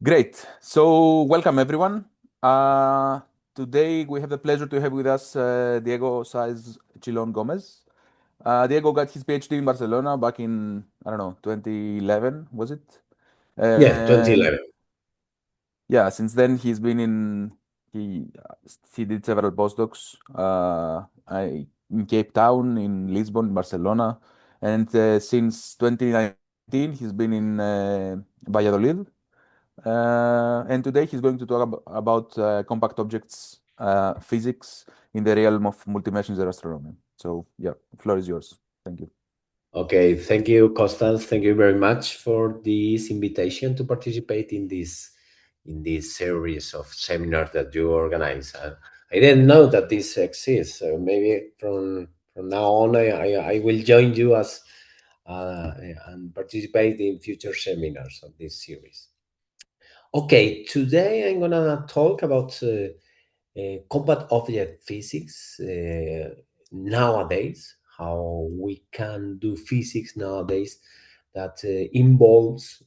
Great. So welcome everyone. Today we have the pleasure to have with us Diego Sáez-Chillon Gómez. Diego got his PhD in Barcelona back in, I don't know, 2011, was it? Yeah, And 2011. yeah, since then he he did several postdocs in Cape Town, in Lisbon, in Barcelona, and since 2019 he's been in Valladolid. And today he's going to talk about compact objects physics in the realm of multi-messenger astronomy. So yeah, the floor is yours. Thank you. Okay, thank you, Costas. Thank you very much for this invitation to participate in this series of seminars that you organize. I didn't know that this exists, so maybe from now on I will join you as and participate in future seminars of this series. Okay, today I'm gonna talk about compact object physics nowadays, how we can do physics nowadays that involves,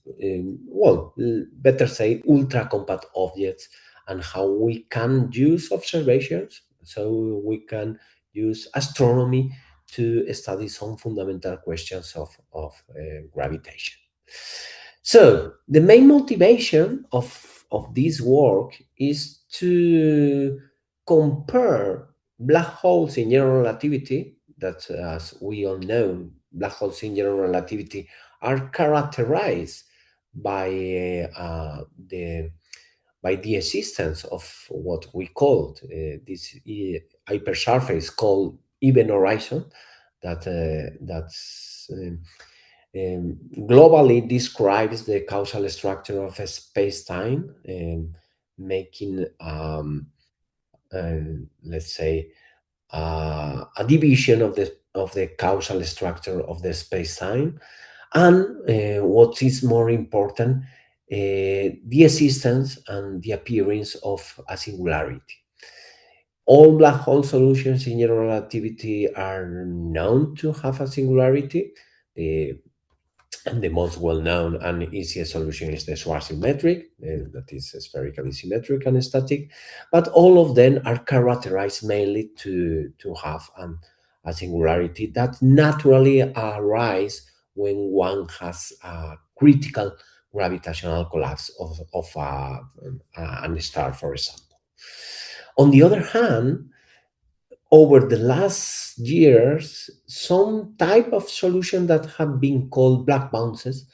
better say, ultra compact objects, and how we can use observations, so we can use astronomy to study some fundamental questions of gravitation. So the main motivation of this work is to compare black holes in general relativity, that as we all know, black holes in general relativity are characterized by the existence of what we called this hypersurface called even horizon, that's globally describes the causal structure of a space-time, making let's say a division of the causal structure of the space-time, and what is more important, the existence and the appearance of a singularity. All black hole solutions in general relativity are known to have a singularity. And the most well-known and easiest solution is the Schwarzschild metric, that is spherically symmetric and static. But all of them are characterized mainly to have a singularity that naturally arises when one has a critical gravitational collapse of a star, for example. On the other hand, over the last years, some type of solution that have been called black bounces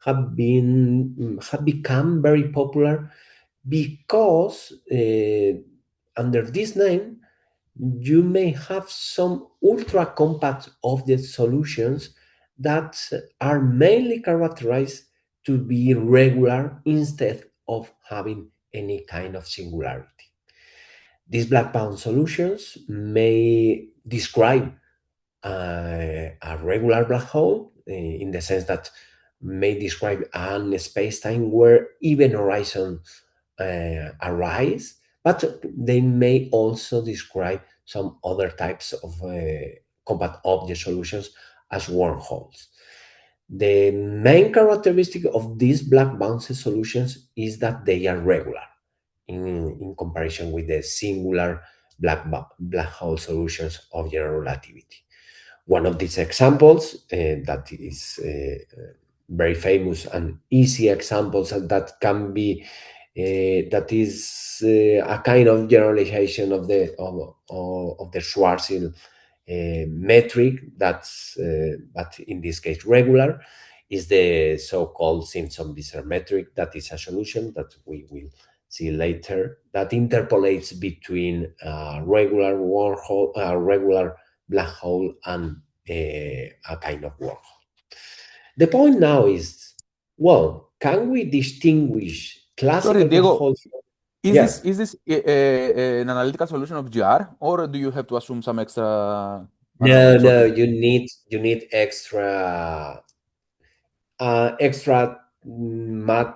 have become very popular because under this name you may have some ultra compact object solutions that are mainly characterized to be regular instead of having any kind of singularity. These black bound solutions may describe a regular black hole in the sense that may describe a space-time where even horizon arise, but they may also describe some other types of compact object solutions as wormholes. The main characteristic of these black bounces solutions is that they are regular in comparison with the singular black hole solutions of general relativity. One of these examples that is very famous and easy examples that can be that is a kind of generalization of the Schwarzschild metric, that's but in this case regular, is the so-called Simpson-Visser metric. That is a solution that we will see later that interpolates between regular wormhole, regular black hole, and a kind of wormhole. The point now is, well, can we distinguish Sorry, classical black Diego, holes? is Yeah. this an analytical solution of GR, or do you have to assume some extra, I don't know, No, sort no, of? you need extra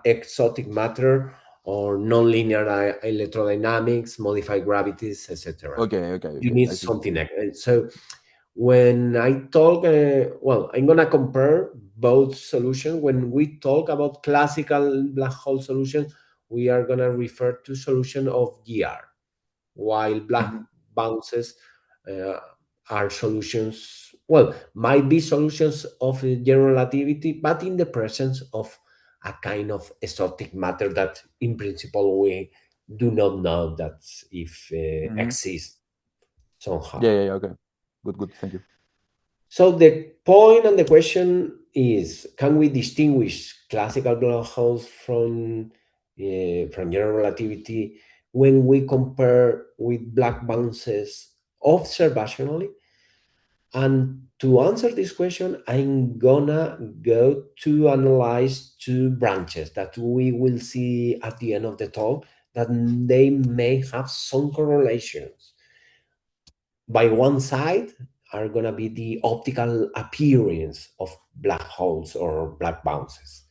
exotic matter or nonlinear electrodynamics, modified gravities, etc. Okay, okay, You okay. need I see. something else. So when I talk, I'm gonna compare both solutions. When we talk about classical black hole solutions, we are going to refer to solution of GR, while black bounces uh, are solutions, well, might be solutions of general relativity, but in the presence of a kind of exotic matter that in principle we do not know that if exists somehow. Yeah. Okay. Good. Thank you. So the point and the question is, can we distinguish classical black holes from general relativity when we compare with black bounces observationally? And to answer this question, I'm gonna go to analyze two branches that we will see at the end of the talk, that they may have some correlations. By one side are going to be the optical appearance of black holes or black bounces.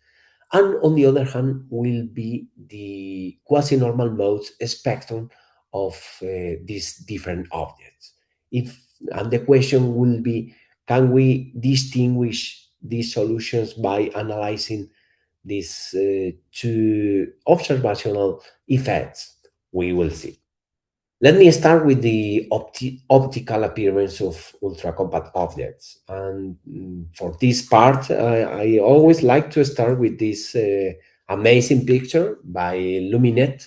And on the other hand will be the quasi-normal modes spectrum of these different objects. And the question will be, can we distinguish these solutions by analyzing these two observational effects? We will see. Let me start with the optical appearance of ultracompact objects. And for this part, I always like to start with this amazing picture by Luminet,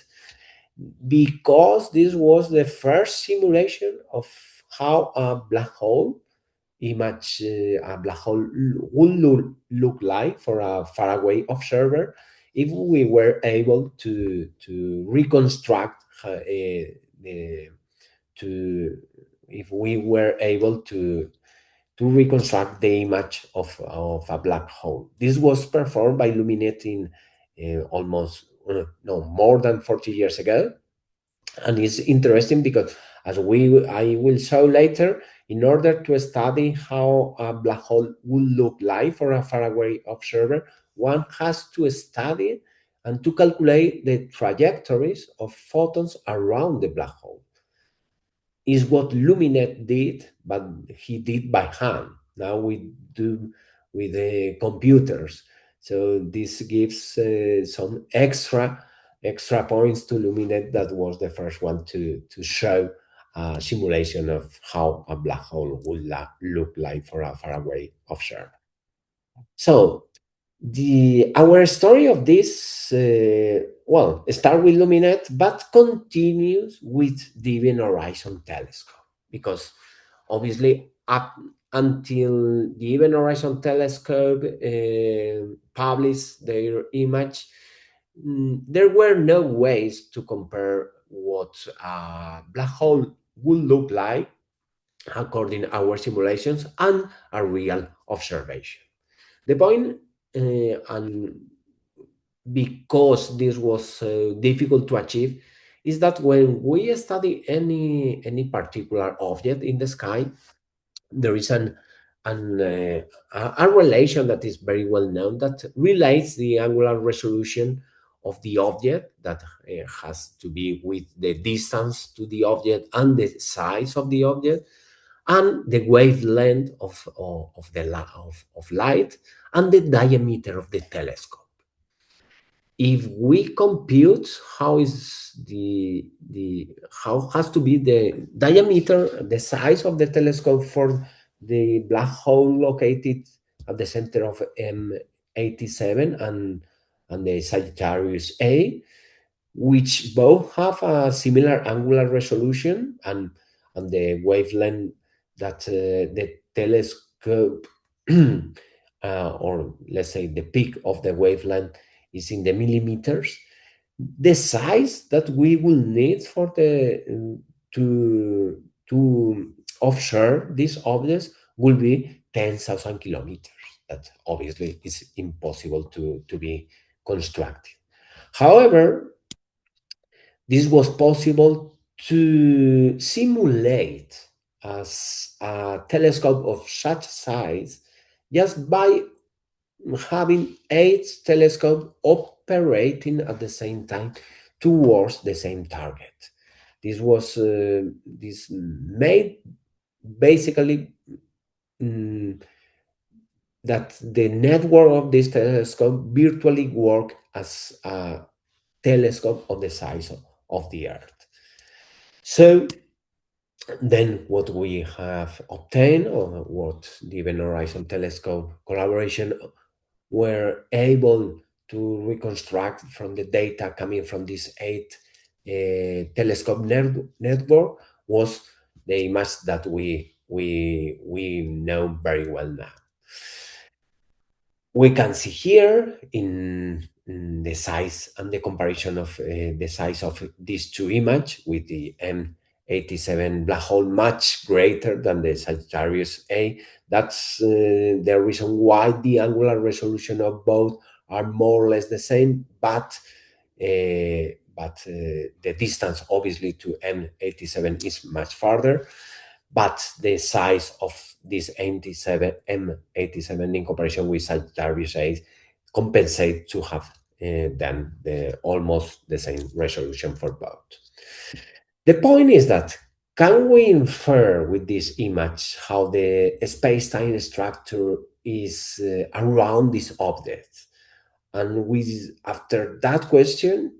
because this was the first simulation of how a black hole image, a black hole would look like for a faraway observer if we were able to reconstruct the to if we were able to reconstruct the image of a black hole. This was performed by Luminet in almost no more than 40 years ago, and it's interesting because, as I will show later, in order to study how a black hole would look like for a faraway observer, one has to study and to calculate the trajectories of photons around the black hole. Is what Luminet did, but he did by hand. Now we do with the computers. So this gives some extra points to Luminet. That was the first one to show a simulation of how a black hole would look like for a faraway observer. So our story of this well, start with Luminet, but continues with the Event Horizon Telescope, because obviously up until the Event Horizon Telescope published their image, there were no ways to compare what a black hole would look like according to our simulations and a real observation. The point, and because this was difficult to achieve, is that when we study any particular object in the sky, there is a relation that is very well known that relates the angular resolution of the object, that has to be with the distance to the object and the size of the object, and the wavelength of light, and the diameter of the telescope. If we compute how has to be the diameter, the size of the telescope for the black hole located at the center of M87 and the Sagittarius A, which both have a similar angular resolution, and the wavelength that the telescope or let's say the peak of the wavelength is in the millimeters, the size that we will need for the to observe these objects will be 10,000 kilometers. That obviously is impossible to be constructed. However, this was possible to simulate as a telescope of such size just by having 8 telescopes operating at the same time towards the same target. This made basically that the network of this telescope virtually work as telescope of the size of the Earth. So then what we have obtained, or what the Event Horizon Telescope collaboration were able to reconstruct from the data coming from this 8 telescope network, was the image that we know very well now. We can see here in the size and the comparison of the size of these two images, with the M87 black hole much greater than the Sagittarius A. That's the reason why the angular resolution of both are more or less the same, but the distance obviously to M87 is much farther. But the size of this M87 in comparison with Sagittarius A compensate to have then almost the same resolution for both. The point is that, can we infer with this image how the space-time structure is around this object? And after that question,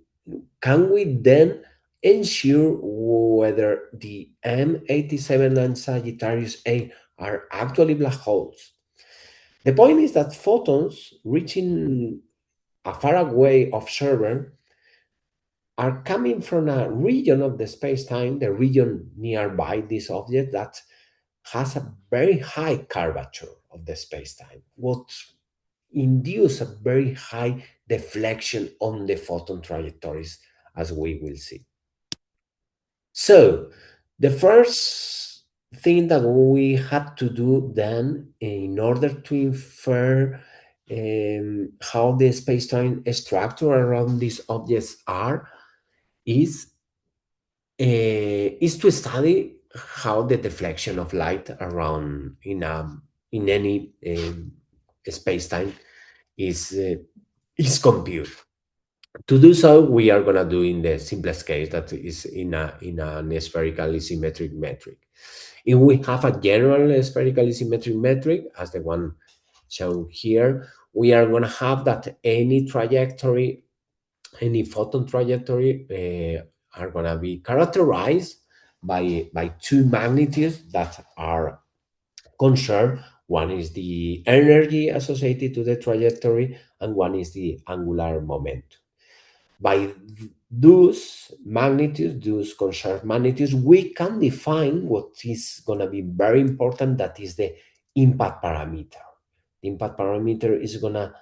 can we then ensure whether the M87 and Sagittarius A are actually black holes? The point is that photons reaching a faraway observer are coming from a region of the space-time, the region nearby this object, that has a very high curvature of the space-time, what induce a very high deflection on the photon trajectories, as we will see. So the first thing that we had to do then, in order to infer how the space-time structure around these objects is to study how the deflection of light around in any space-time is computed. To do so, we are going to do in the simplest case, that is in an spherical symmetric metric. If we have a general spherical symmetric metric, as the one shown here, we are going to have that any trajectory, any photon trajectory, are going to be characterized by two magnitudes that are conserved. One is the energy associated to the trajectory, and one is the angular momentum. By those magnitudes, those conserved magnitudes, we can define what is going to be very important, that is the impact parameter. The impact parameter is going to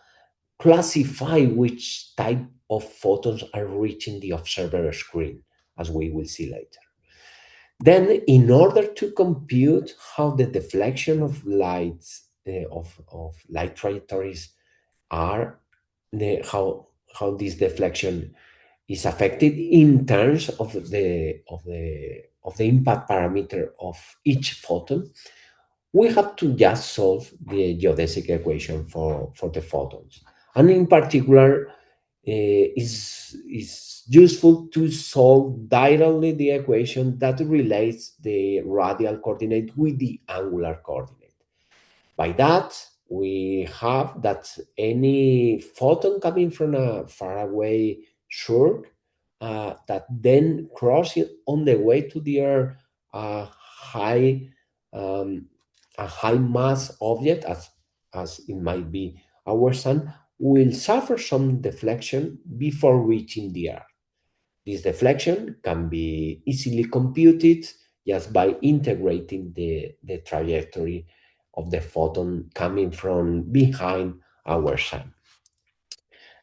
classify which type of photons are reaching the observer screen, as we will see later. Then, in order to compute how the deflection of lights, of light trajectories are, how this deflection is affected in terms of the impact parameter of each photon, we have to just solve the geodesic equation for the photons. And in particular, is useful to solve directly the equation that relates the radial coordinate with the angular coordinate. By that, we have that any photon coming from a faraway source that then crosses on the way to the Earth a high mass object, as it might be our sun, will suffer some deflection before reaching the Earth. This deflection can be easily computed just by integrating the trajectory of the photon coming from behind our sun.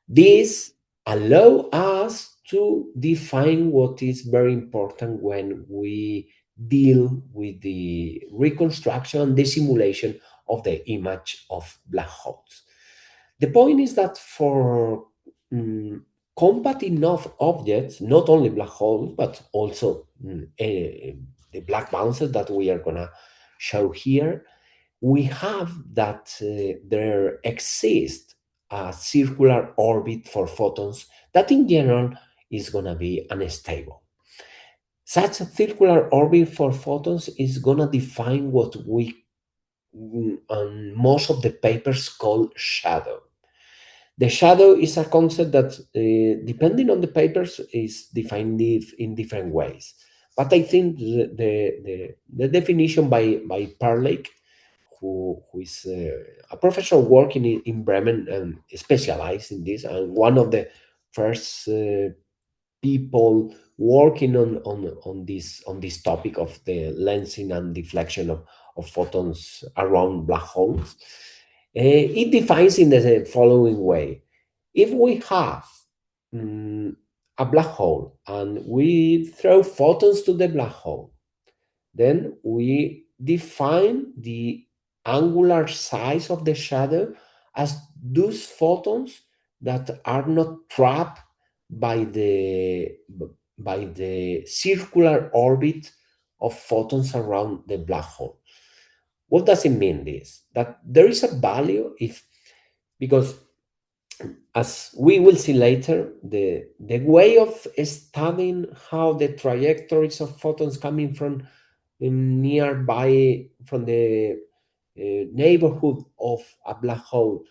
This allows us to define what is very important when we deal with the reconstruction and the simulation of the image of black holes. The point is that for compact enough objects, not only black holes, but also the black bounces that we are going to show here, we have that there exists a circular orbit for photons that in general is going to be unstable. Such a circular orbit for photons is going to define what we on most of the papers call shadow. The shadow is a concept that, depending on the papers, is defined in different ways. But I think the definition by Parlake, who is a professor working in Bremen and specialized in this, and one of the first people working on this topic of the lensing and deflection of photons around black holes. It defines in the following way: if we have a black hole and we throw photons to the black hole, then we define the angular size of the shadow as those photons that are not trapped by the circular orbit of photons around the black hole. What does it mean? This that there is a value, if because, as we will see later, the way of studying how the trajectories of photons coming from nearby, from the neighborhood of a black hole,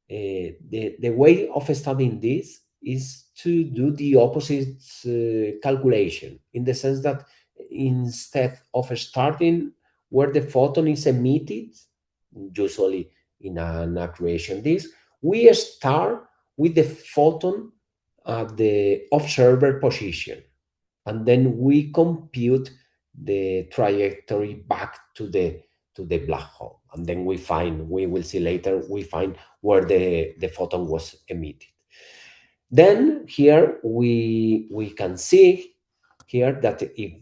the way of studying this is to do the opposite calculation, in the sense that instead of starting where the photon is emitted, usually in an accretion disk, we start with the photon at the observer position, and then we compute the trajectory back to the black hole, and then we will see later, we find where the photon was emitted. Then here we can see here that if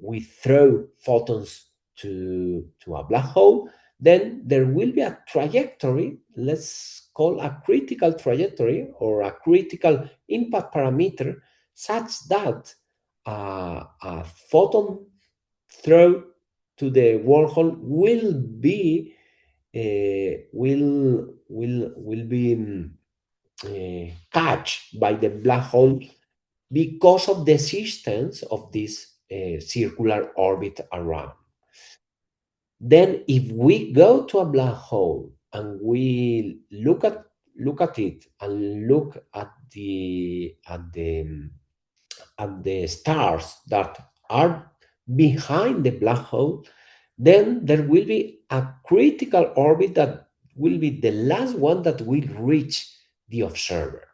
we throw photons to a black hole, then there will be a trajectory, let's call a critical trajectory or a critical impact parameter, such that a photon throw to the wormhole will be catch by the black hole because of the existence of this circular orbit around. Then, if we go to a black hole and we look at it and look at the stars that are behind the black hole, then there will be a critical orbit that will be the last one that will reach the observer,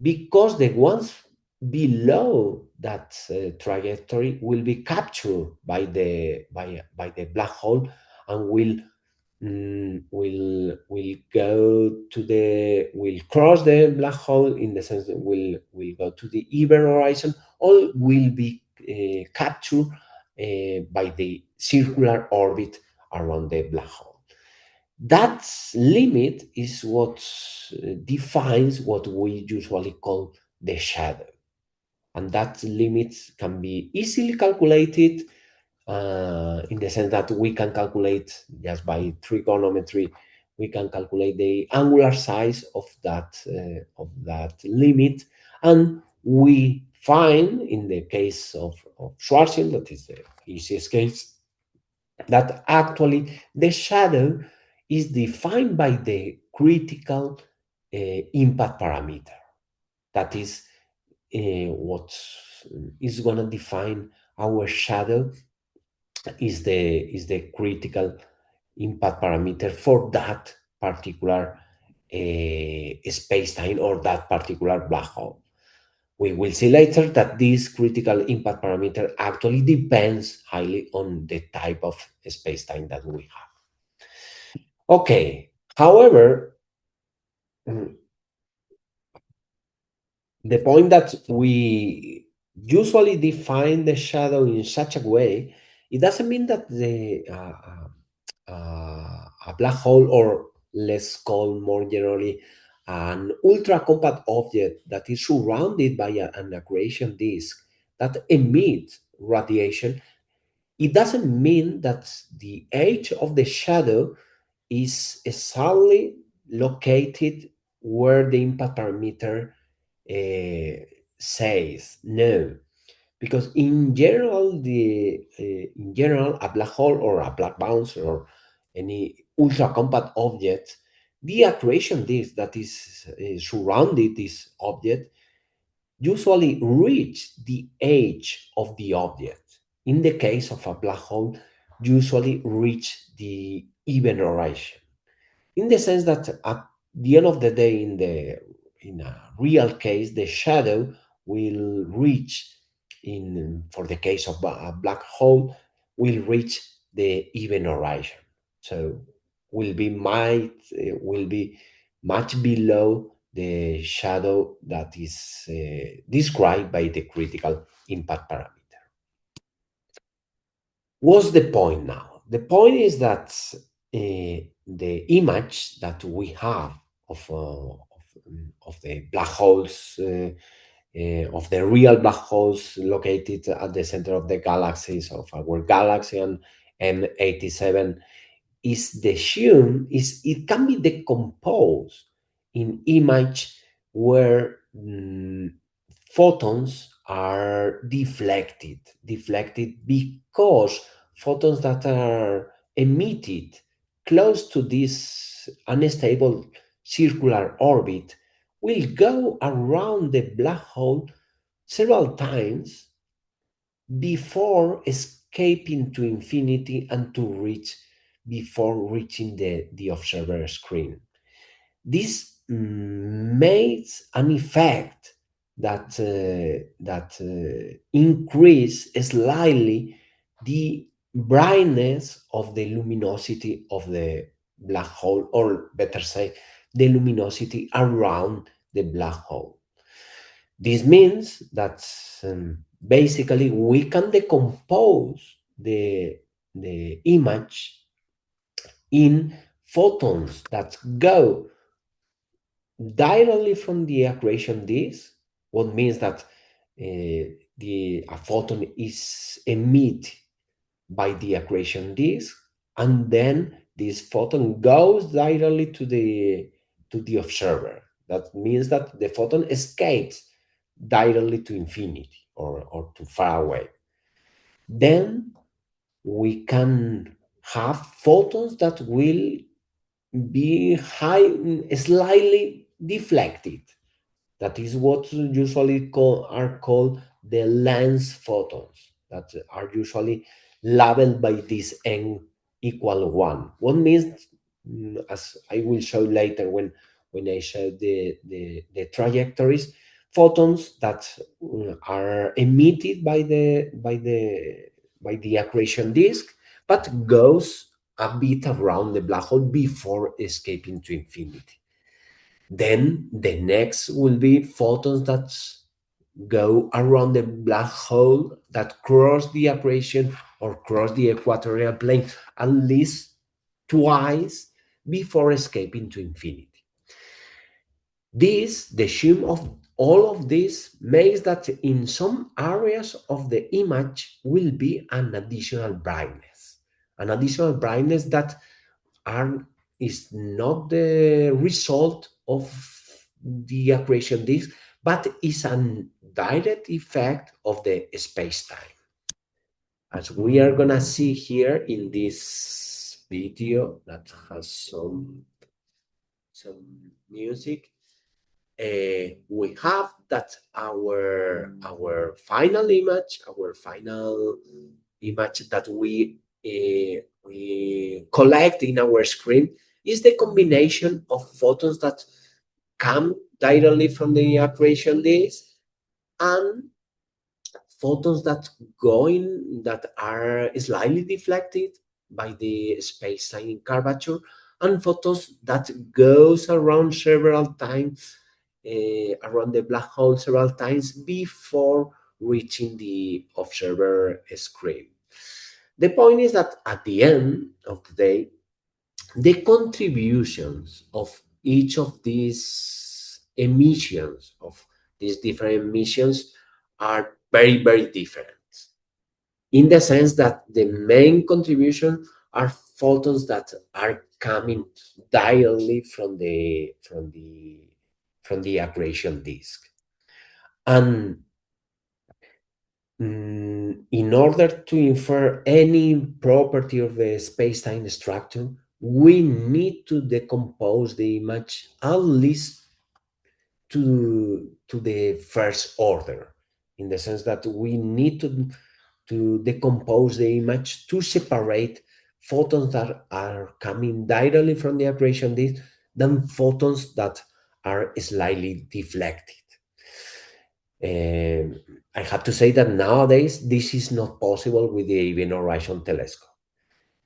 because the ones below that trajectory will be captured by the black hole, and will cross the black hole, in the sense that will go to the event horizon, or will be captured by the circular orbit around the black hole. That limit is what defines what we usually call the shadow, and that limit can be easily calculated, in the sense that we can calculate just by trigonometry. We can calculate the angular size of that limit, and we find, in the case of Schwarzschild, that is the easiest case, that actually the shadow is defined by the critical impact parameter. That is what is going to define our shadow, is the critical impact parameter for that particular space-time or that particular black hole. We will see later that this critical impact parameter actually depends highly on the type of space-time that we have. Okay, however, the point that we usually define the shadow in such a way, it doesn't mean that a black hole, or let's call more generally an ultracompact object that is surrounded by an accretion disk that emits radiation, it doesn't mean that the edge of the shadow is exactly located where the impact parameter says. No, because in general, a black hole or a black bounce or any ultra compact object The accretion disk that is surrounded this object usually reach the edge of the object. In the case of a black hole, usually reach the event horizon. In the sense that at the end of the day, in a real case, the shadow will reach, in for the case of a black hole, will reach the event horizon. So will be much below the shadow that is described by the critical impact parameter. What's the point now? The point is that the image that we have of the black holes, of the real black holes located at the center of the galaxies of our galaxy and M87, is the sum is it can be decomposed in image where photons are deflected because photons that are emitted close to this unstable circular orbit will go around the black hole several times before escaping to infinity and to reach before reaching the observer screen. This makes an effect that increase slightly the brightness of the luminosity of the black hole, or better say, the luminosity around the black hole. This means that basically we can decompose the image in photons that go directly from the accretion disk, what means that a photon is emitted by the accretion disk, and then this photon goes directly to the observer. That means that the photon escapes directly to infinity, or to far away. Then we can have photons that will be slightly deflected. That is what usually are called the lens photons, that are usually labeled by this n equal 1. What means, as I will show later when I show the trajectories, photons that are emitted by the accretion disk, but goes a bit around the black hole before escaping to infinity. Then the next will be photons that go around the black hole, that cross the accretion or cross the equatorial plane at least twice before escaping to infinity. The sum of all of this makes that in some areas of the image will be an additional brightness. An additional brightness that is not the result of the accretion disk, but is a direct effect of the space-time. As we are gonna see here in this video that has some music, we have that our final image that we collect in our screen is the combination of photons that come directly from the accretion disk and photons that are slightly deflected by the space-time curvature, and photons that goes around several times around the black hole several times before reaching the observer screen. The point is that at the end of the day, the contributions of each of these emissions, of these different emissions, are very, very different, in the sense that the main contribution are photons that are coming directly from the accretion disk. And in order to infer any property of the space-time structure, we need to decompose the image at least to the first order, in the sense that we need to decompose the image to separate photons that are coming directly from the accretion disk than photons that are slightly deflected. I have to say that nowadays this is not possible with the Event Horizon Telescope.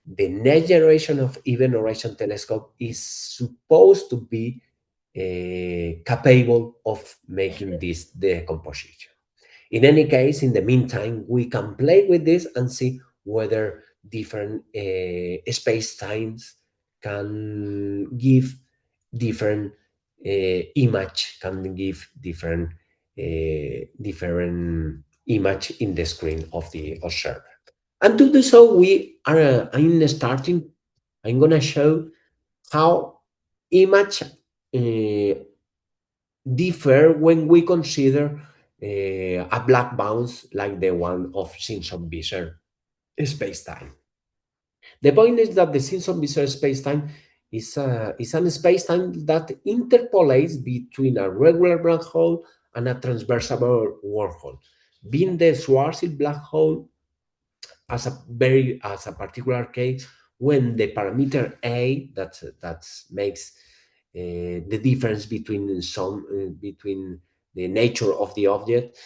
The next generation of Event Horizon Telescope is supposed to be capable of making this decomposition. In any case, in the meantime, we can play with this and see whether different space-times can give different image, can give different image in the screen of the observer. And to do so, I'm gonna show how image differ when we consider a black bounce like the one of Simpson-Visser spacetime. The point is that the Simpson-Visser spacetime is an spacetime that interpolates between a regular black hole and a transversal wormhole, being the Schwarzschild black hole as a particular case when the parameter A that makes the difference between between the nature of the object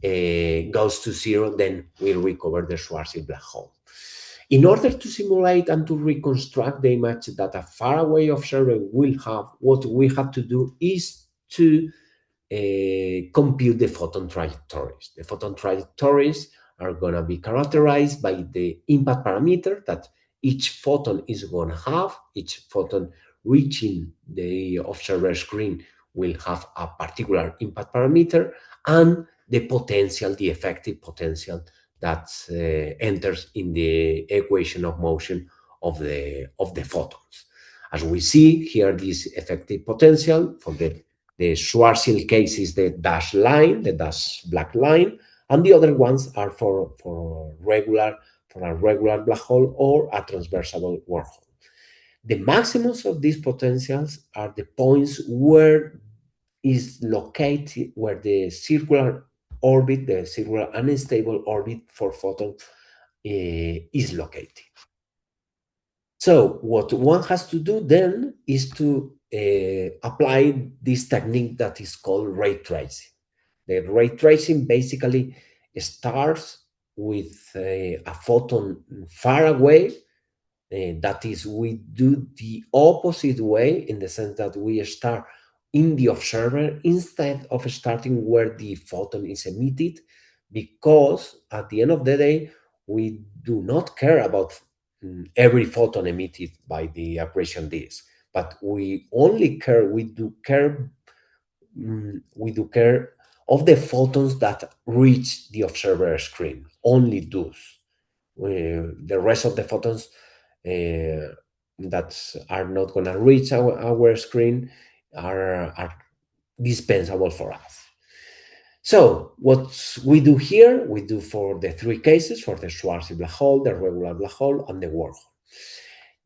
goes to zero, then we recover the Schwarzschild black hole. In order to simulate and to reconstruct the image that a faraway observer will have, what we have to do is to compute the photon trajectories. The photon trajectories are going to be characterized by the impact parameter that each photon is going to have. Each photon reaching the observer screen will have a particular impact parameter, and the potential, the effective potential that enters in the equation of motion of the photons. As we see here, this effective potential for the Schwarzschild case is the dashed line, the dashed black line, and the other ones are for a regular black hole or a transversal wormhole. The maximums of these potentials are the points where is located, where the circular orbit, the circular unstable orbit for photons is located. So what one has to do then is to apply this technique that is called ray tracing. The ray tracing basically starts with a photon far away. That is, we do the opposite way, in the sense that we start in the observer instead of starting where the photon is emitted, because at the end of the day, we do not care about every photon emitted by the accretion disk, but we do care of the photons that reach the observer screen, only those. The rest of the photons that are not going to reach our screen are dispensable for us. So what we do here, we do for the three cases, for the Schwarzschild black hole, the regular black hole, and the wormhole.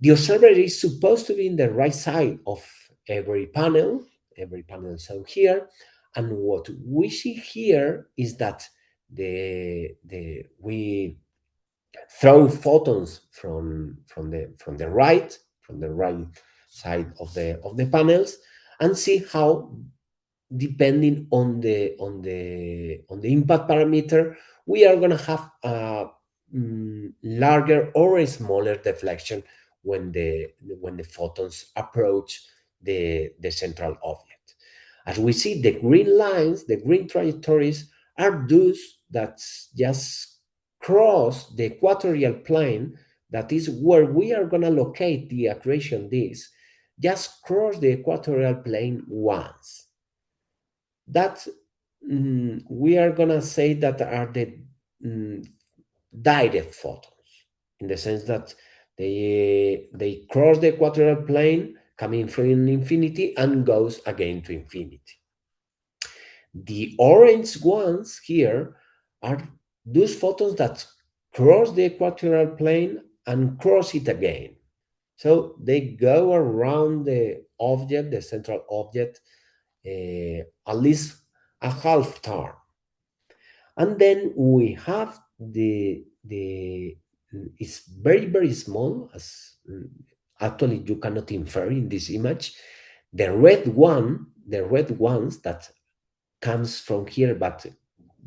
The observer is supposed to be in the right side of every panel shown here. And what we see here is that we throw photons from the right side of the panels, and see how, depending on the impact parameter, we are going to have a larger or a smaller deflection when the photons approach the central object. As we see, the green lines, the green trajectories, are those that just cross the equatorial plane. That is where we are going to locate the accretion disk. Just cross the equatorial plane once. That we are going to say that are the direct photons, in the sense that they cross the equatorial plane, coming from infinity and goes again to infinity. The orange ones here are those photons that cross the equatorial plane and cross it again. So they go around the object, the central object, at least a half turn. And then we have the it's very, very small, as actually you cannot infer in this image. The red ones that comes from here, but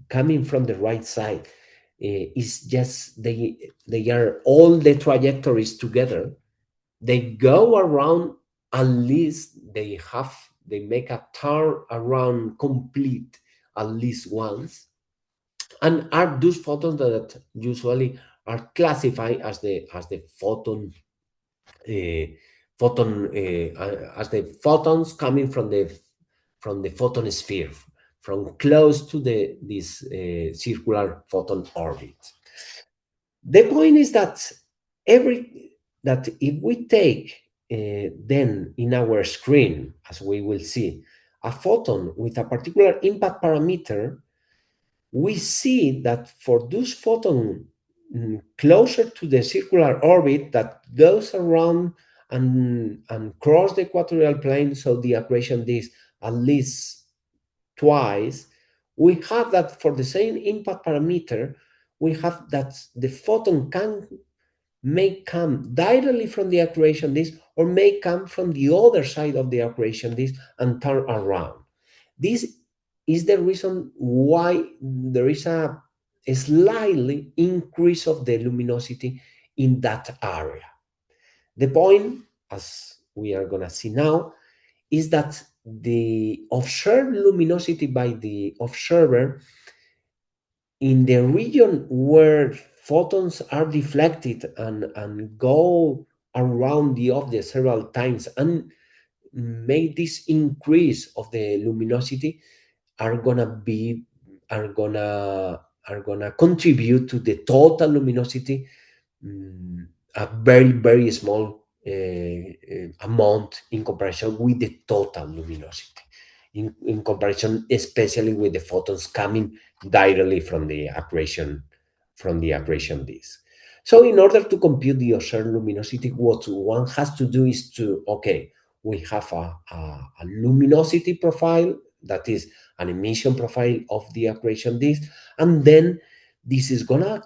coming from the right side, is just they are all the trajectories together. They go around, at least they make a turn around complete at least once, and are those photons that usually are classified as the photon as the photons coming from the photon sphere, from close to this circular photon orbit. The point is that if we take then in our screen, as we will see, a photon with a particular impact parameter, we see that for those photons closer to the circular orbit that goes around and cross the equatorial plane, so the accretion is at least twice, we have that for the same impact parameter, we have that the photon may come directly from the accretion disk or may come from the other side of the accretion disk and turn around. This is the reason why there is a slightly increase of the luminosity in that area. The point, as we are going to see now, is that the observed luminosity by the observer in the region where photons are deflected and go around the object several times and make this increase of the luminosity are gonna contribute to the total luminosity, a very, very small amount in comparison with the total luminosity, in comparison especially with the photons coming directly from the accretion disk. So in order to compute the observed luminosity, what one has to do is we have a luminosity profile, that is an emission profile of the accretion disk, and then this is gonna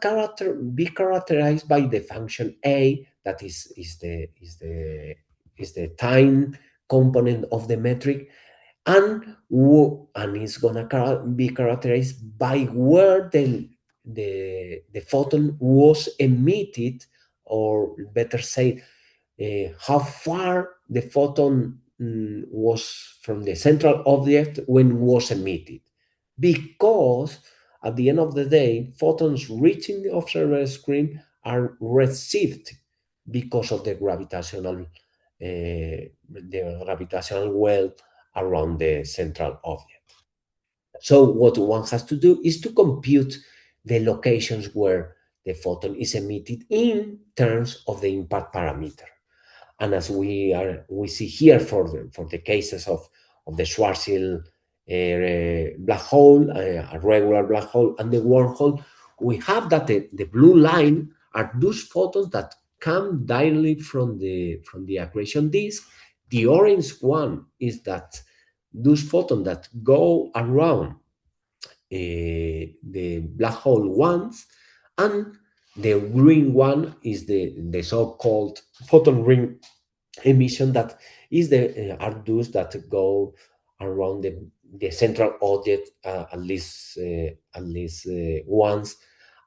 be characterized by the function A, that is the time component of the metric, and it's gonna be characterized by where the photon was emitted, or better say, how far the photon was from the central object when it was emitted. Because at the end of the day, photons reaching the observer screen are received because of the gravitational well around the central object. So what one has to do is to compute the locations where the photon is emitted in terms of the impact parameter. And as we see here for the cases of the Schwarzschild black hole, a regular black hole, and the wormhole, we have that the blue line are those photons that come directly from the accretion disk. The orange one is that those photons that go around the black hole ones, and the green one is the so-called photon ring emission, that is are those that go around the central object at least once,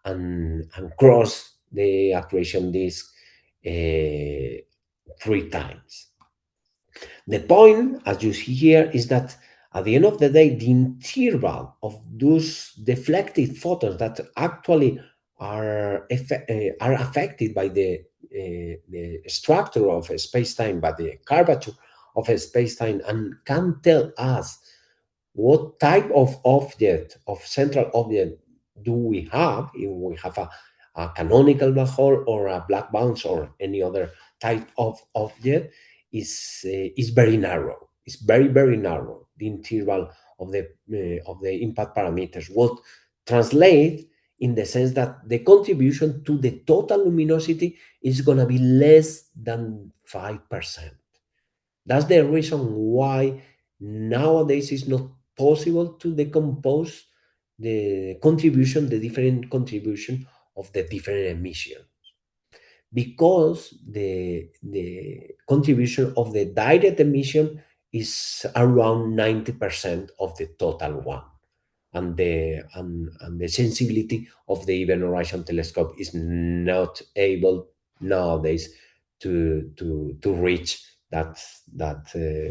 and cross the accretion disk 3 times. The point, as you see here, is that at the end of the day, the interval of those deflected photons that actually are affected by the structure of a space-time, by the curvature of a space-time, and can tell us what type of object, of central object, do we have, if we have a canonical black hole or a black bounce or any other type of object, is very narrow. It's very, very narrow, the interval of the impact parameters. What translate in the sense that the contribution to the total luminosity is going to be less than 5%. That's the reason why nowadays it's not possible to decompose the different contribution of the different emissions, because the contribution of the direct emission is around 90% of the total one, and the sensibility of the Event Horizon Telescope is not able nowadays to reach that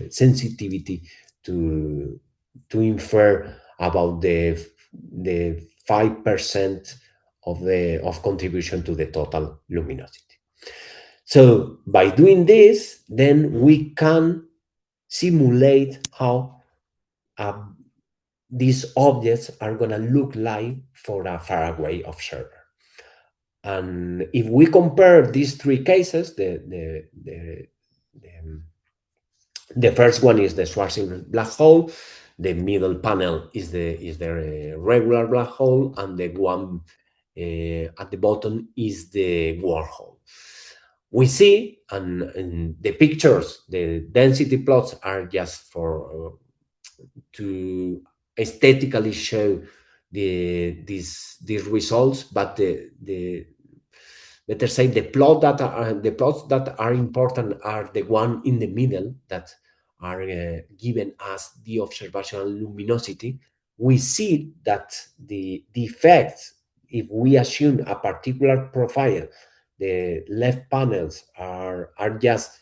sensitivity to infer about the 5% of contribution to the total luminosity. So by doing this, then we can simulate how these objects are going to look like for a faraway observer. And if we compare these three cases, the first one is the Schwarzschild black hole, the middle panel is the regular black hole, and the one at the bottom is the wormhole. We see, and the pictures, the density plots are just for to aesthetically show these results, but better say the plots that are important are the one in the middle that are given as the observational luminosity. We see that the effects, if we assume a particular profile, the left panels are just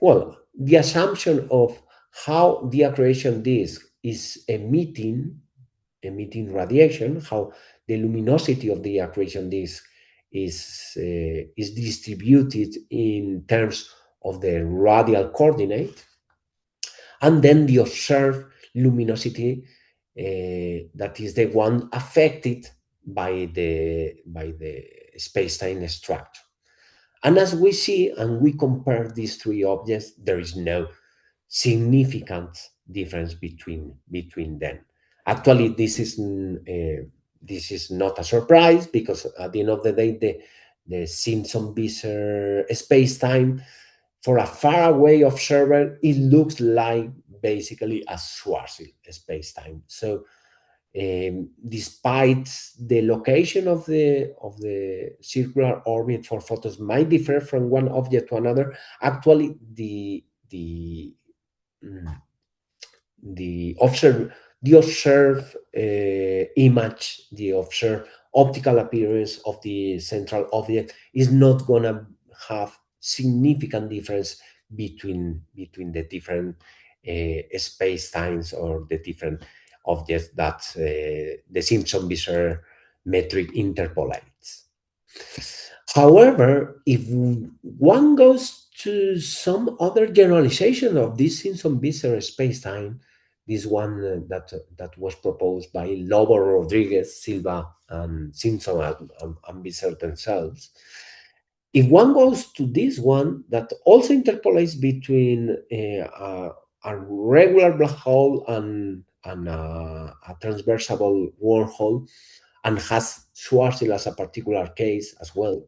well, the assumption of how the accretion disk is emitting radiation, how the luminosity of the accretion disk is distributed in terms of the radial coordinate, and then the observed luminosity that is the one affected by the space-time structure. And as we see and we compare these three objects, there is no significant difference between them. Actually, this is not a surprise, because at the end of the day, the Simpson-Visser space-time for a faraway observer, it looks like basically a Schwarzschild space-time. So despite the location of the circular orbit for photons might differ from one object to another, actually the observed image, the observed optical appearance of the central object is not going to have significant difference between the different space times or the different objects that the Simpson-Visser metric interpolates. However, if one goes to some other generalization of this Simpson-Visser space-time, this one that was proposed by Lobo, Rodriguez, Silva, and Simpson and Visser themselves, if one goes to this one that also interpolates between a regular black hole and a transversable wormhole, and has Schwarzschild as a particular case as well.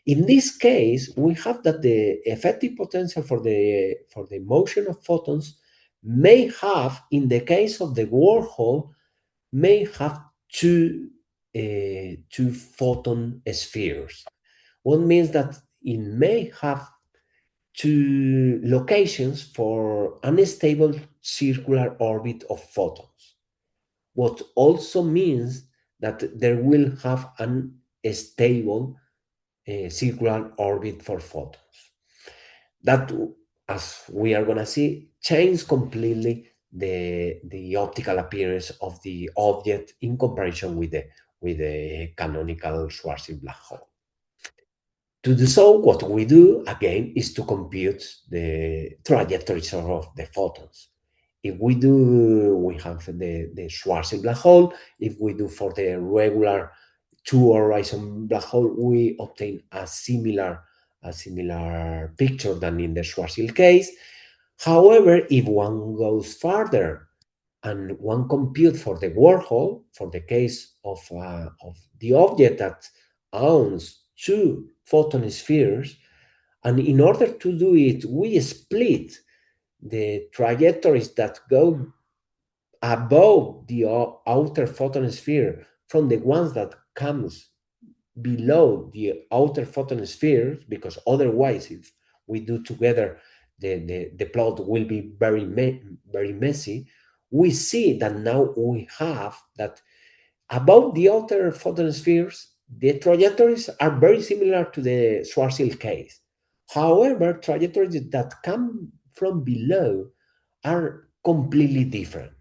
In this case, we have that the effective potential for the motion of photons may have, in the case of the wormhole, may have two photon spheres. What means that it may have two locations for unstable circular orbit of photons. What also means that there will have an stable circular orbit for photons. That, as we are going to see, changes completely the optical appearance of the object in comparison with the canonical Schwarzschild black hole. To do so, what we do again is to compute the trajectories of the photons. If we have the Schwarzschild black hole. If we do for the regular two-horizon black hole, we obtain a similar picture than in the Schwarzschild case. However, if one goes further and one compute for the wormhole, for the case of the object that owns two photon spheres. And in order to do it, we split the trajectories that go above the outer photon sphere from the ones that comes below the outer photon sphere, because otherwise, if we do together, the plot will be very messy. We see that now we have that above the outer photon spheres, the trajectories are very similar to the Schwarzschild case. However, trajectories that come from below are completely different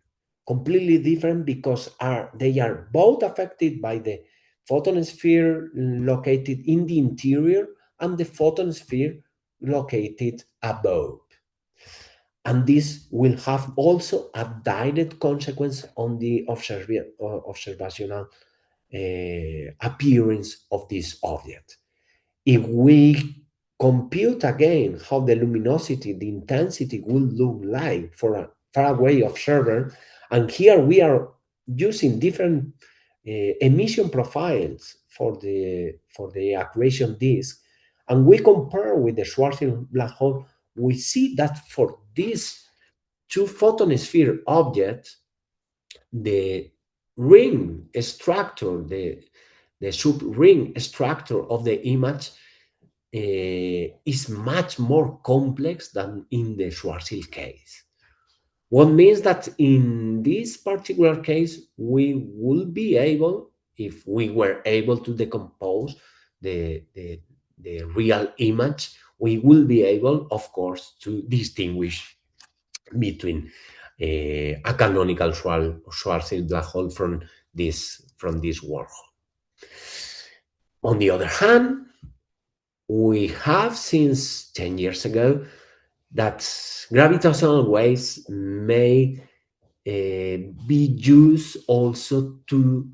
because they are both affected by the photon sphere located in the interior and the photon sphere located above. And this will have also a direct consequence on the observational appearance of this object. If we compute again how the luminosity, the intensity will look like for a far away observer, and here we are using different emission profiles for the accretion disk, and we compare with the Schwarzschild black hole, we see that for these two photon sphere objects, the ring structure, the sub-ring structure of the image is much more complex than in the Schwarzschild case. What means that in this particular case, we will be able, if we were able to decompose the real image, we will be able, of course, to distinguish between a canonical Schwarzschild black hole from this wormhole. On the other hand, we have since 10 years ago that gravitational waves may be used also to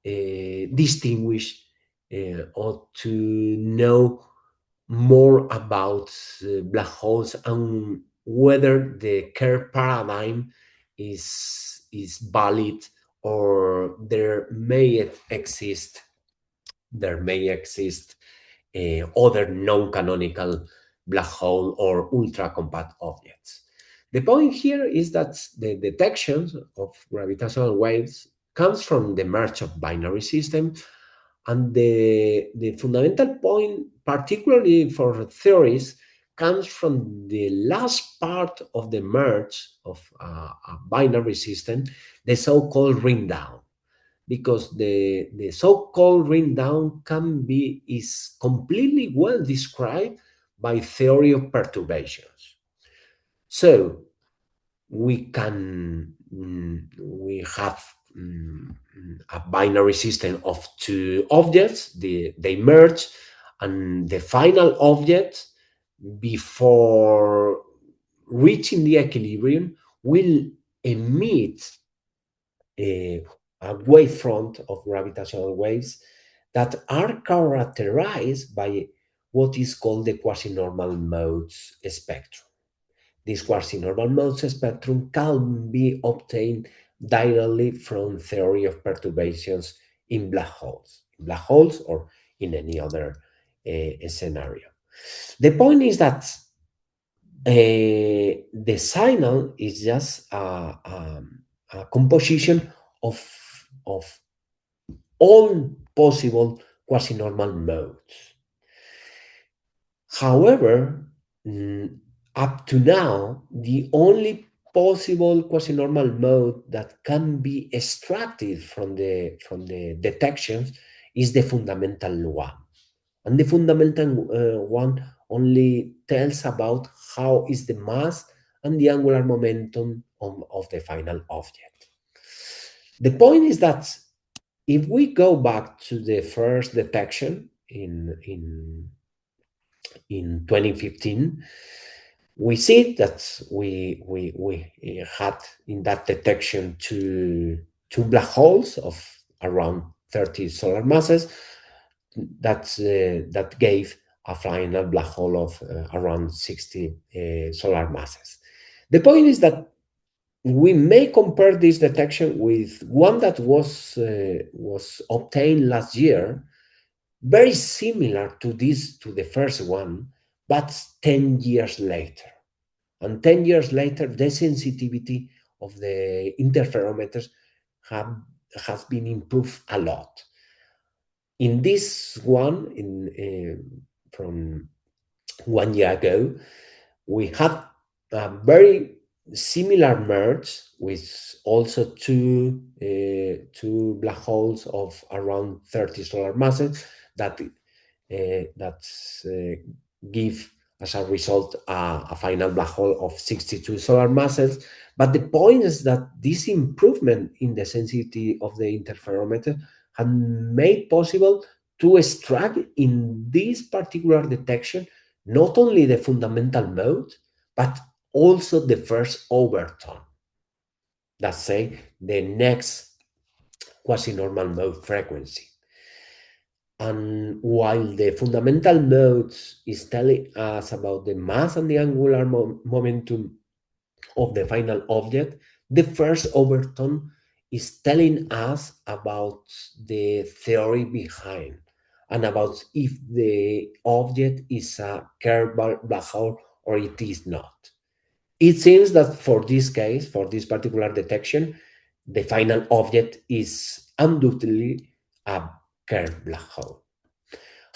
distinguish or to know more about black holes and whether the Kerr paradigm is valid, or there may exist other non-canonical black hole or ultracompact objects. The point here is that the detection of gravitational waves comes from the merge of binary systems, and the fundamental point, particularly for theories, comes from the last part of the merge of a binary system, the so-called ring down, because the so-called ring down is completely well described by theory of perturbations. So we have a binary system of two objects, they merge, and the final object, before reaching the equilibrium, will emit a wavefront of gravitational waves that are characterized by what is called the quasinormal modes spectrum. This quasinormal modes spectrum can be obtained directly from theory of perturbations in black holes or in any other scenario. The point is that the signal is just a composition of all possible quasinormal modes. However, up to now, the only possible quasinormal mode that can be extracted from the detections is the fundamental one. And the fundamental one only tells about how is the mass and the angular momentum of the final object. The point is that if we go back to the first detection in 2015, we see that we had in that detection two black holes of around 30 solar masses that gave a final black hole of around 60 solar masses. The point is that we may compare this detection with one that was obtained last year, very similar to the first one, but 10 years later. And 10 years later, the sensitivity of the interferometers has been improved a lot. In this one, from 1 year ago, we had a very similar merge with also two black holes of around 30 solar masses that give as a result a final black hole of 62 solar masses. But the point is that this improvement in the sensitivity of the interferometer had made possible to extract in this particular detection not only the fundamental mode, but also the first overtone. Let's say the next quasi-normal mode frequency. And while the fundamental modes is telling us about the mass and the angular momentum of the final object, the first overtone is telling us about the theory behind and about if the object is a Kerr black hole or it is not. It seems that for this case, for this particular detection, the final object is undoubtedly a Kerr black hole.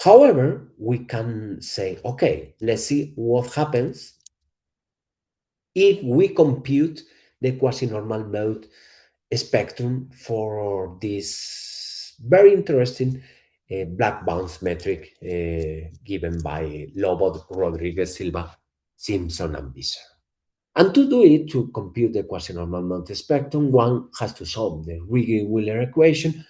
However, we can say, okay, let's see what happens if we compute the quasi-normal mode spectrum for this very interesting black bounce metric given by Lobo, Rodriguez, Silva, Simpson, and Visser. And to do it, to compute the quasi-normal mode spectrum, one has to solve the Ricci-Wheeler equation,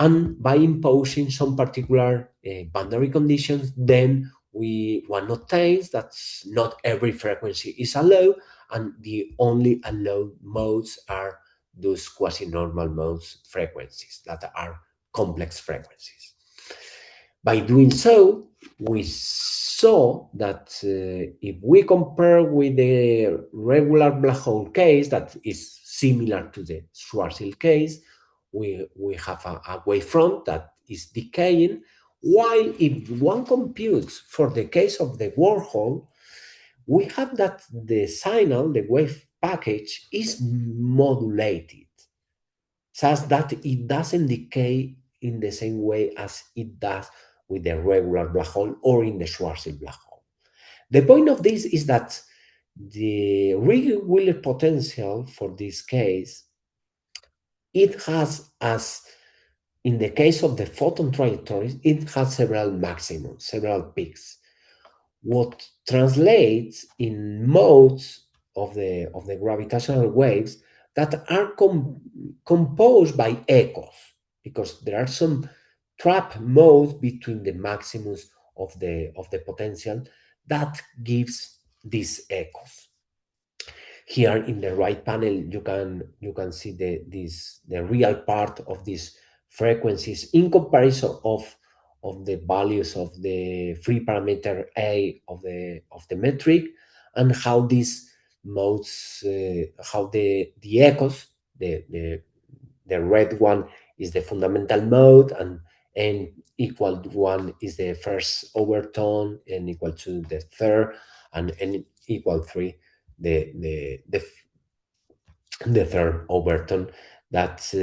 and by imposing some particular boundary conditions, then one obtains that not every frequency is allowed, and the only allowed modes are those quasi-normal modes frequencies that are complex frequencies. By doing so, we saw that if we compare with the regular black hole case that is similar to the Schwarzschild case, we have a wavefront that is decaying, while if one computes for the case of the wormhole, we have that the signal, the wave package, is modulated, such that it doesn't decay in the same way as it does with the regular black hole or in the Schwarzschild black hole. The point of this is that the Ricci-Wheeler potential for this case, it has, as in the case of the photon trajectories, it has several maximums, several peaks. What translates in modes of the gravitational waves that are composed by echoes, because there are some trap modes between the maximums of the potential that gives these echoes. Here in the right panel, you can see the real part of these frequencies in comparison of the values of the free parameter A of the metric, and how these modes, how the echoes, the red one is the fundamental mode, and n equal 1 is the first overtone, n equal to the third, and n equal 3 the third overtone, that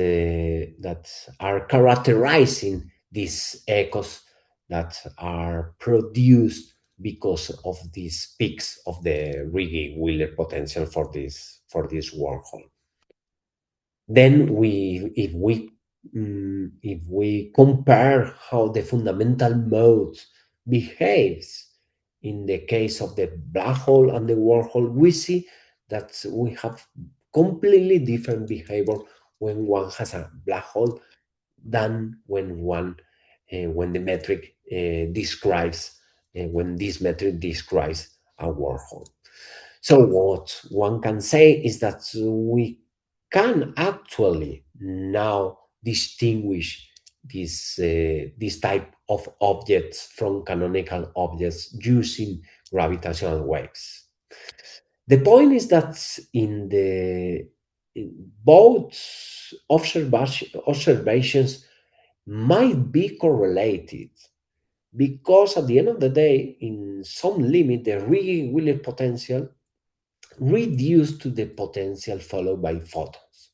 are characterizing these echoes that are produced because of these peaks of the Ricci-Wheeler potential for this wormhole. Then if we compare how the fundamental mode behaves in the case of the black hole and the wormhole, we see that we have completely different behavior when one has a black hole than when the metric describes when this metric describes a wormhole. So what one can say is that we can actually now distinguish this type of objects from canonical objects using gravitational waves. The point is that in both observations might be correlated, because at the end of the day, in some limit, the Ricci-Wheeler potential reduced to the potential followed by photons.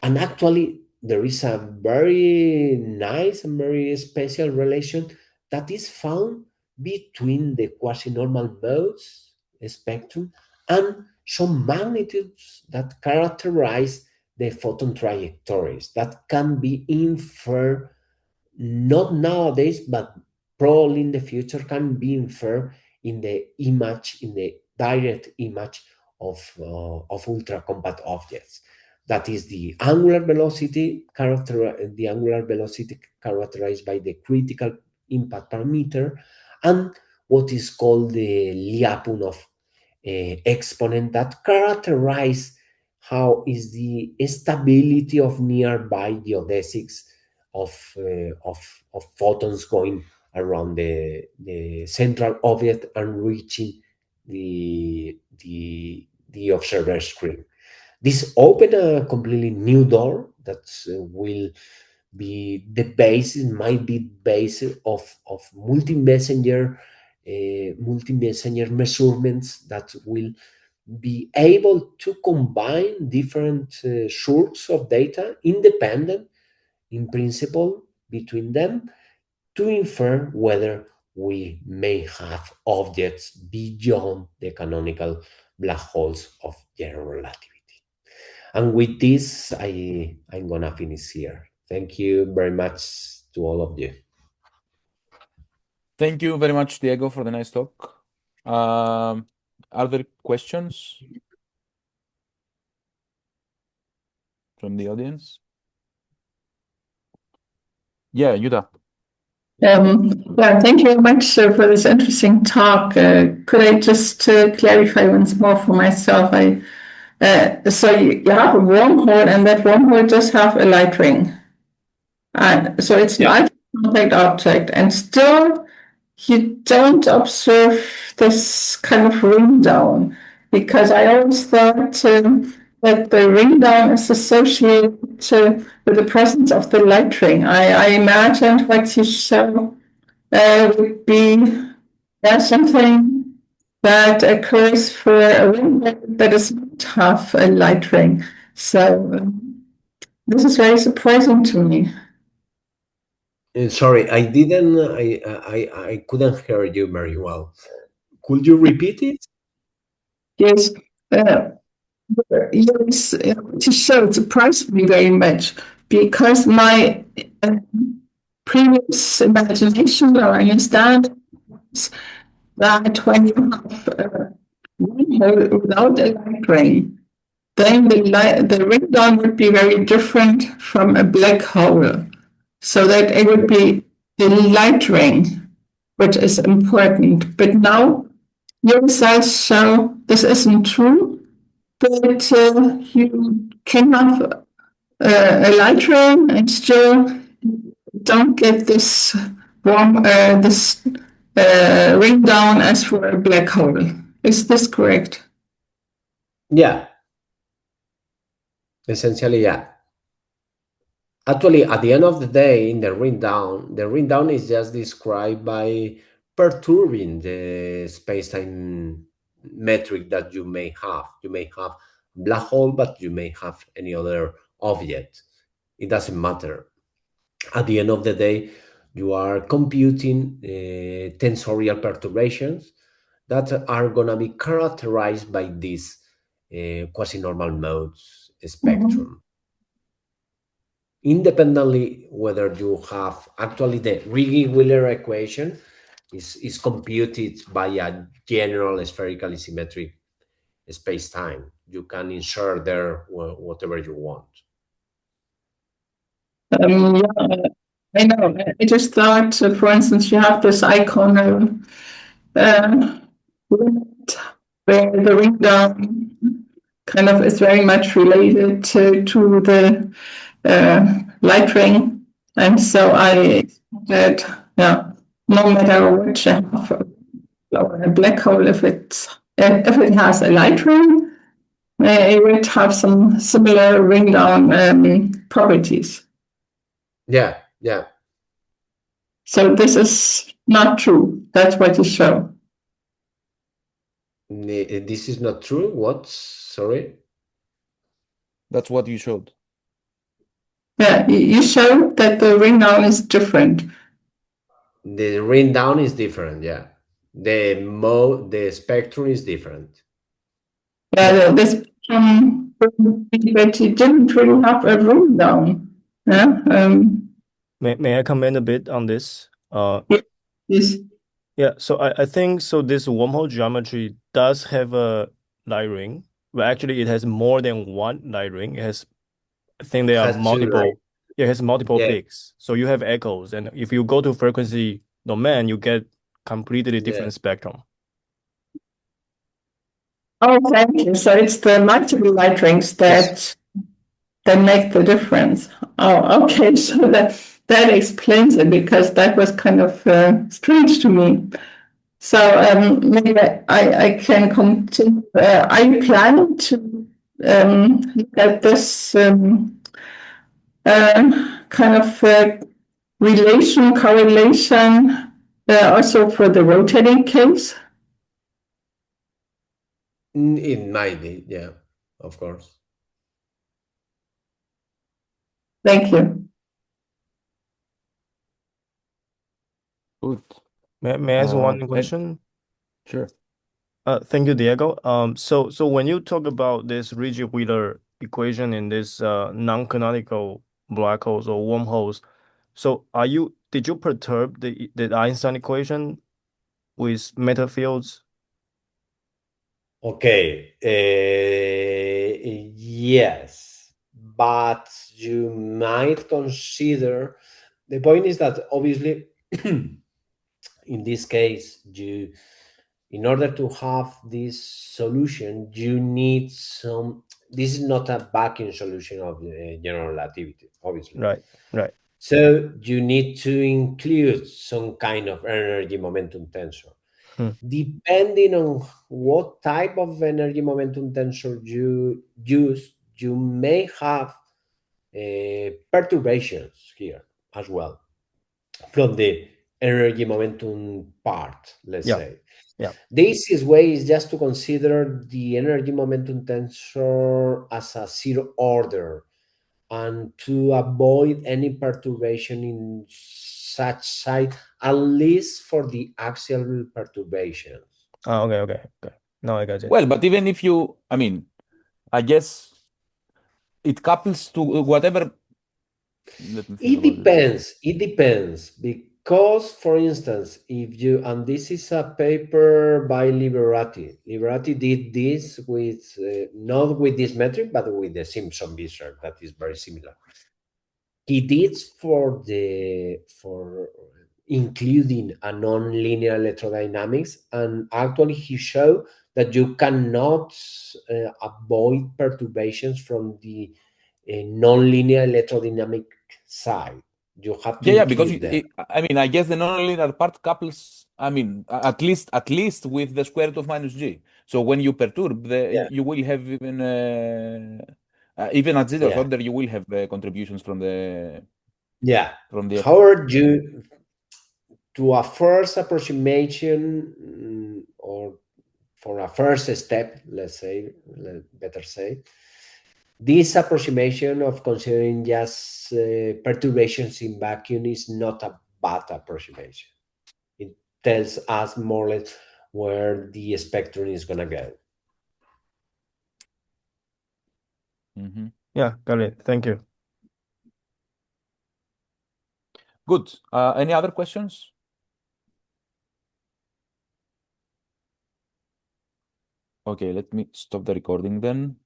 And actually, there is a very nice and very special relation that is found between the quasi-normal modes spectrum and some magnitudes that characterize the photon trajectories that can be inferred, not nowadays, but probably in the future, can be inferred in the image, in the direct image of ultracompact objects. That is the angular velocity characterized by the critical impact parameter, and what is called the Lyapunov exponent that characterize how is the stability of nearby geodesics of photons going around the central object and reaching the observer screen. This opened a completely new door that will be the basis, might be basis of multi-messenger measurements that will be able to combine different sources of data, independent in principle between them, to infer whether we may have objects beyond the canonical black holes of general relativity. And with this, I'm gonna finish here. Thank you very much to all of you. Thank you very much, Diego, for the nice talk. Are there questions from the audience? Yeah, Yuda. Yeah, thank you very much for this interesting talk. Could I just clarify once more for myself? So you have a wormhole, and that wormhole does have a light ring. So it's an ultracompact object, and still you don't observe this kind of ring down, because I always thought that the ring down is associated with the presence of the light ring. I imagined what you show would be something that occurs for a ring that does not have a light ring. So this is very surprising to me. Sorry, I didn't. I couldn't hear you very well. Could you repeat it? Yes. Yes, to show surprised me very much, because my previous imagination or understand is that when you have a wormhole without a light ring, then the ring down would be very different from a black hole, so that it would be the light ring which is important. But now your results show this isn't true, but you can have a light ring and still don't get this ring down as for a black hole. Is this correct? Yeah. Essentially, yeah. Actually, at the end of the day, in the ring down is just described by perturbing the space-time metric that you may have. You may have black hole, but you may have any other object. It doesn't matter. At the end of the day, you are computing tensorial perturbations that are going to be characterized by this quasi-normal modes spectrum. Independently whether you have, actually the Ricci-Wheeler equation is computed by a general spherical symmetric space-time. You can insert there whatever you want. Yeah, I know. I just thought, for instance, you have this icon where the ring down kind of is very much related to the light ring, and so I that no matter what you have, or a black hole, if it has a light ring, it would have some similar ring down properties. Yeah, yeah. So this is not true. That's what you show. This is not true. What? Sorry. That's what you showed. Yeah, you showed that the ring down is different. The ring down is different. Yeah. The spectrum is different. Yeah, this but you didn't really have a ring down. Yeah. May I comment a bit on this? Yes. Yeah, so I think so this wormhole geometry does have a light ring, but actually it has more than one light ring. It has, I think there are Has two multiple, it has multiple Yeah. peaks. So you have echoes, and if you go to frequency domain, you get completely different spectrum. Oh, thank you. So it's the multiple light rings that make the difference. Oh, okay. So that explains it, because that was kind of strange to me. So maybe I can continue. Are you planning to look at this kind of correlation also for the rotating case? It might be, yeah, of course. Thank you. Good. May I ask one question? Sure. Thank you, Diego. So when you talk about this Ritchie-Wheeler equation in this non-canonical black holes or wormholes, so did you perturb the Einstein equation with matter fields? Okay. Yes, but you might consider, the point is that obviously in this case, in order to have this solution, you need some, this is not a vacuum solution of general relativity, obviously. Right. So you need to include some kind of energy momentum tensor. Depending on what type of energy momentum tensor you use, you may have perturbations here as well from the energy momentum part, let's say. Yeah. The easiest way is just to consider the energy momentum tensor as a zero order, and to avoid any perturbation in such site, at least for the axial perturbations. Oh, okay. Now I got it. Well, but even if you, I guess it couples to whatever. Let me think about this. It depends, because, for instance, if you, and this is a paper by Liberati did this with, not with this metric, but with the Simpson Wizard, that is very similar. He did for including a non-linear electrodynamics, and actually he showed that you cannot avoid perturbations from the non-linear electrodynamic side. You have to Because include them. I guess the nonlinear part couples. At least with the square root of minus g. So when you perturb, you will have even at zeroth order, you will have contributions from the However, to a first approximation, or for a first step, better say, this approximation of considering just perturbations in vacuum is not a bad approximation. It tells us more or less where the spectrum is going to go. Yeah, got it. Thank you. Good. Any other questions? Okay, let me stop the recording then.